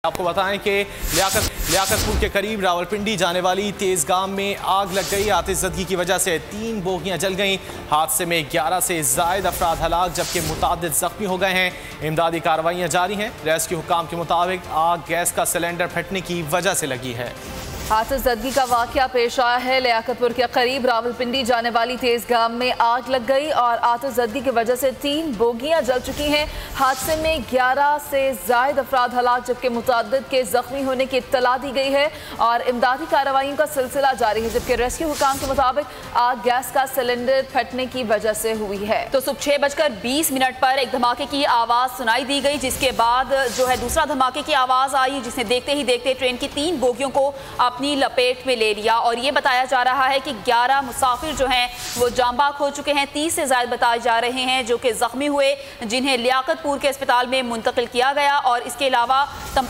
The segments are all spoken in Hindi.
आपको बताएं कि लियाकतपुर के करीब रावलपिंडी जाने वाली तेजगाम में आग लग गई। आतिशज़दगी की वजह से 3 बोगियां जल गईं। हादसे में 11 से ज़ायद अफराद हलाक जबकि मुतादिद ज़ख्मी हो गए हैं। इमदादी कार्रवाइयां जारी हैं। रेस्क्यू हुकाम के मुताबिक आग गैस का सिलेंडर फटने की वजह से लगी है। आतिशज़दगी का वाक़या पेश आया है। लियाकतपुर के करीब रावलपिंडी जाने वाली तेजगाम में आग लग गई और आतिशज़दगी की वजह से 3 बोगियां जल चुकी हैं। हादसे में 11 से ज़ायद अफराद हलाक जबकि मुतअद्दिद के ज़ख्मी होने की इत्तला दी गई है और इमदादी कार्रवाइयों का सिलसिला जारी है। जबकि रेस्क्यू हुकाम के मुताबिक आग गैस का सिलेंडर फटने की वजह से हुई है। तो सुबह 6:20 पर एक धमाके की आवाज़ सुनाई दी गई, जिसके बाद जो है दूसरा धमाके की आवाज़ आई, जिसने देखते ही देखते ट्रेन की 3 बोगियों को अपनी लपेट में ले लिया। और ये बताया जा रहा है कि 11 मुसाफिर जो हैं वो जांबाक हो चुके हैं। 30 से ज़्यादा बताए जा रहे हैं जो कि ज़ख्मी हुए, जिन्हें लियाकतपुर के अस्पताल में मुंतकिल किया गया। और इसके अलावा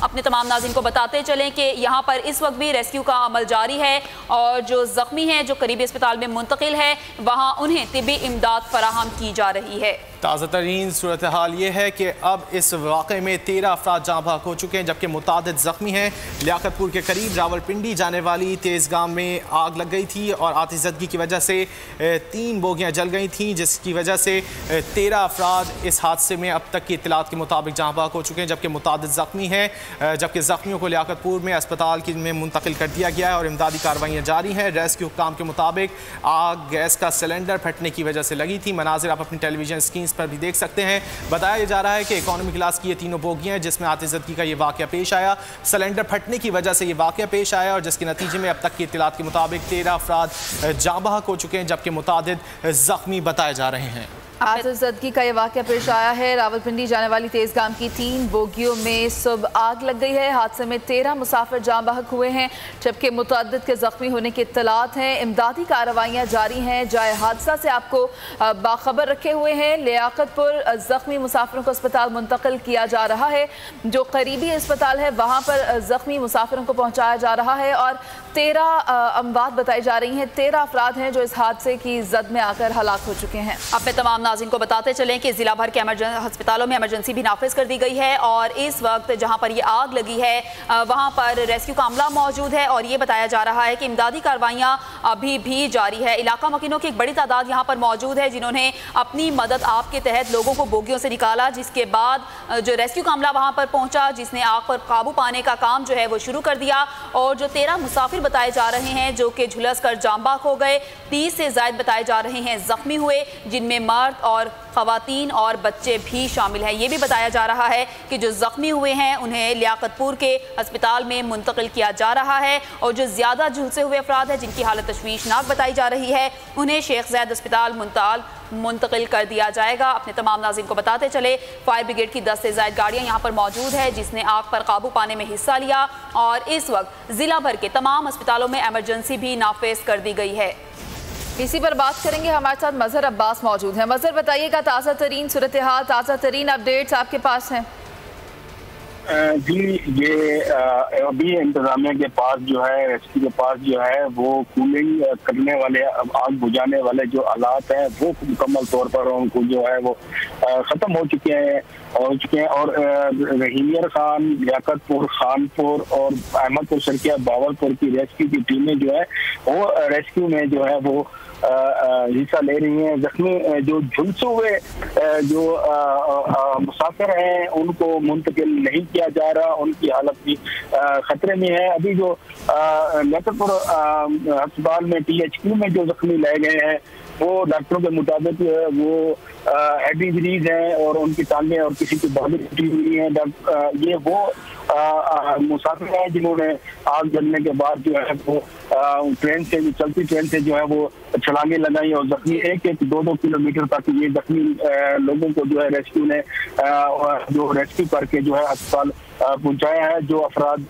अपने तमाम नाज़रीन को बताते चलें कि यहाँ पर इस वक्त भी रेस्क्यू का अमल जारी है और जो ज़ख्मी हैं जो करीबी अस्पताल में मुंतकिल है वहाँ उन्हें तिब्बी इमदाद फराहम की जा रही है। ताज़ा तरीन सूरत हाल ये है कि अब इस वाक़े में 13 अफराद जाँ बहक हो चुके हैं जबकि मुतादिद ज़ख्मी हैं। लियाकतपुर के करीब रावलपिंडी जाने वाली तेजगाम में आग लग गई थी और आतिशज़दगी की वजह से 3 बोगियां जल गई थीं, जिसकी वजह से 13 अफराद इस हादसे में अब तक की इत्तलात के मुताबिक जाँ बहक हो चुके हैं जबकि मुतादिद ज़ख्मी हैं। जबकि ज़ख्मियों को लियाकतपुर में अस्पताल में मुंतकिल कर दिया गया है और इमदादी कार्रवाइयाँ जारी हैं। रेस्क्यू हुक्काम के मुताबिक आग गैस का सिलेंडर फटने की वजह से लगी थी। मनाजिर आप अपनी टेलीविजन स्क्रीन पर भी देख सकते हैं। बताया जा रहा है कि इकोनॉमी क्लास की ये 3 बोगियां हैं जिसमें आतिशज़दगी का ये वाक़या पेश आया। सिलेंडर फटने की वजह से ये वाक़या पेश आया और जिसके नतीजे में अब तक की इत्तलात के मुताबिक 13 अफराद जाँ बहक हो चुके हैं जबकि मुतादिद ज़ख्मी बताए जा रहे हैं। आतिशज़दगी का ये वाक़या पेश आया है। रावलपिंडी जाने वाली तेजगाम की 3 बोगियों में सुबह आग लग गई है। हादसे में 13 मुसाफिर जाँ बहक हुए हैं जबकि मुतअद्दिद के ज़ख्मी होने की इत्तलात हैं। इमदादी कार्रवाइयाँ जारी हैं। जाए हादसा से आपको बाखबर रखे हुए हैं। लियाकतपुर ज़ख्मी मुसाफिरों को अस्पताल मुंतकिल किया जा रहा है। जो करीबी अस्पताल है वहाँ पर ज़ख्मी मुसाफिरों को पहुँचाया जा रहा है और 13 अमवात बताई जा रही हैं। 13 अफराद हैं जो इस हादसे की जद में आकर हलाक हो चुके हैं। अपने तमाम नाज़रीन को बताते चलें कि जिला भर के अस्पतालों में इमरजेंसी भी नाफिज कर दी गई है और इस वक्त जहां पर ये आग लगी है वहां पर रेस्क्यू का अमला मौजूद है और ये बताया जा रहा है कि इमदादी कार्रवाइयां अभी भी जारी है। इलाका मकीनों की एक बड़ी तादाद यहां पर मौजूद है जिन्होंने अपनी मदद आप के तहत लोगों को बोगियों से निकाला, जिसके बाद जो रेस्क्यू का अमला वहां पर पहुंचा जिसने आग पर काबू पाने का काम जो है वो शुरू कर दिया। और जो 13 मुसाफिर बताए जा रहे हैं जो कि झुलस कर जाँ बहक हो गए, 30 से ज़ायद बताए जा रहे हैं ज़ख्मी हुए, जिनमें मर्द और ख़वातीन और बच्चे भी शामिल हैं। ये भी बताया जा रहा है कि जो ज़ख्मी हुए हैं उन्हें लियाकतपुर के अस्पताल में मुंतकिल किया जा रहा है और जो ज़्यादा झुलसे हुए अफराद हैं जिनकी हालत तशवीशनाक बताई जा रही है उन्हें शेख ज़ैद अस्पताल मुंतकिल कर दिया जाएगा। अपने तमाम नाज़रीन को बताते चले फायर ब्रिगेड की 10 से ज़ायद गाड़ियाँ यहाँ पर मौजूद है जिसने आग पर काबू पाने में हिस्सा लिया और इस वक्त ज़िला भर के तमाम अस्पतालों में एमरजेंसी भी नाफिज कर दी गई है। इसी पर बात करेंगे। हमारे साथ मजहर अब्बास मौजूद हैं। मजहर, बताइएगा ताज़ा तरीन सूरत हाल, ताज़ा तरीन अपडेट्स आपके पास हैं? जी, ये अभी इंतजामिया के पास जो है, रेस्क्यू के पास जो है वो कूलिंग करने वाले, आग बुझाने वाले जो आलात हैं वो मुकम्मल तौर पर उनको जो है वो ख़त्म हो चुके हैं और रहीमियर खान, लियाकतपुर, खानपुर और अहमदपुर शर्किया, बावलपुर की रेस्क्यू की टीमें जो है वो रेस्क्यू में जो है वो हिस्सा ले रही हैं। जख्मी जो झुलसे हुए जो मुसाफिर हैं उनको मुंतकिल नहीं किया जा रहा, उनकी हालत भी खतरे में है। अभी जो लियाकतपुर अस्पताल में THQ में जो जख्मी लाए गए हैं वो डॉक्टरों के मुताबिक वो हेड इंजरीज हैं और उनकी टांगें और किसी की बातें टूटी हुई हैं। ये वो मुसाफिर हैं जिन्होंने आग जलने के बाद जो है वो ट्रेन से, चलती ट्रेन से जो है वो छलांगे लगाई और जख्मी 1-2 किलोमीटर तक ये जख्मी लोगों को जो है रेस्क्यू ने जो रेस्क्यू करके जो है अस्पताल पहुंचाया है। जो अफराद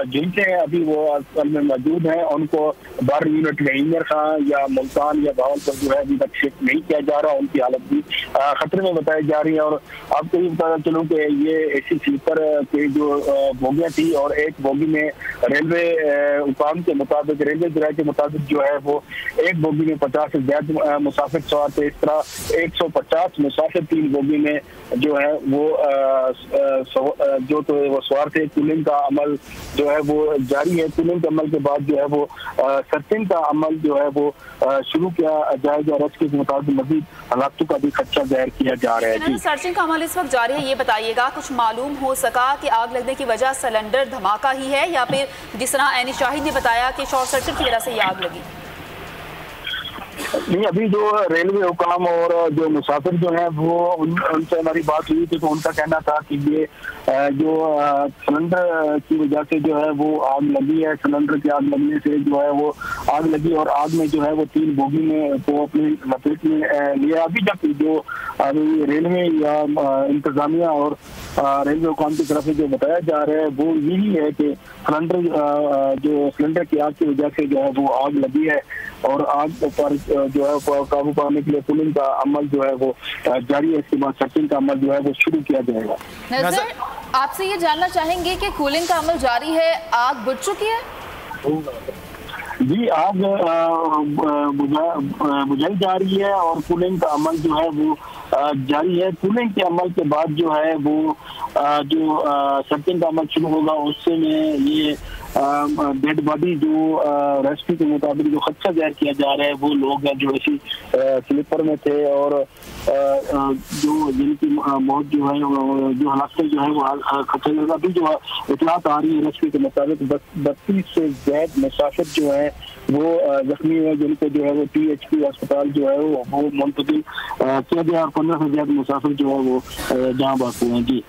जिनसे अभी वो अस्पताल में मौजूद हैं उनको बार यूनिट रहीमियर खान या मुल्तान या बावलपुर जो है अभी तक शिफ्ट नहीं किया जा रहा, उनकी हालत भी खतरे में बताई जा रही है। और आपको ये बताना चलूँ कि ये AC स्लीपर की जो बोगियाँ थी और एक बोगी में रेलवे हुकाम के मुताबिक, रेलवे जराये के मुताबिक जो है वो एक बोगी में 50 से ज्यादा मुसाफिर सवार थे। इस तरह 150 मुसाफिर 3 बोगी में जो है वो जो तो वो सवार थे। कूलिंग का अमल जो है वो जारी है। कूलिंग के अमल के बाद जो है वो सर्चिंग का अमल जो है वो शुरू किया जाएगा। रेस्क्यू के मुताबिक मजीद हालातों का भी खदशा जाहिर किया जा रहा है। सर्चिंग का अमल इस वक्त जारी है। ये बताइएगा, कुछ मालूम हो सका कि आग लगने की वजह सिलेंडर धमाका ही है या फिर जिस तरह एनी शाहिद ने बताया कि शॉर्ट सर्किट की वजह से ये आग लगी? नहीं, अभी जो रेलवे हुकाम और जो मुसाफिर जो है वो उनसे हमारी बात हुई थी तो उनका कहना था कि ये जो सिलेंडर की वजह से जो है वो आग लगी है। सिलेंडर की आग लगने से जो है वो आग लगी और आग में जो है वो 3 बोगी में को अपनी लपेट में लिया। अभी तक जो अभी रेलवे या इंतजामिया और रेलवे हुकाम की तरफ से जो बताया जा रहा है वो यही है कि सिलेंडर की आग की वजह से जो है वो आग लगी है और आग पर जो है काबू पाने के लिए कूलिंग का अमल जो है वो जारी है। इसके बाद सर्चिंग का अमल जो है वो शुरू किया जाएगा। नज़र, आपसे ये जानना चाहेंगे कि कूलिंग का अमल जारी है, आग बुझ चुकी है? जी, आग बुझाई जा रही है और कूलिंग का अमल जो है वो जारी है। कूलिंग के अमल के बाद जो है वो जो सर्चिंग का अमल शुरू होगा उससे में ये डेड बॉडी जो रेस्क्यू के मुताबिक जो खदशा जाहिर किया जा रहा है वो लोग हैं जो इसी स्लीपर में थे और जो जिनकी मौत जो है जो हालात जो है वो खतरे अभी जो इतलात आ रही है रेस्क्यू के मुताबिक 32 से ज्यादा मुसाफिर जो है वो जख्मी हुए जिनको जो है वो PHP अस्पताल जो है वो मुंतकिल किया गया और 15 से ज्यादा मुसाफिर जो है वो जहाँ बाक हुए हैं। जी।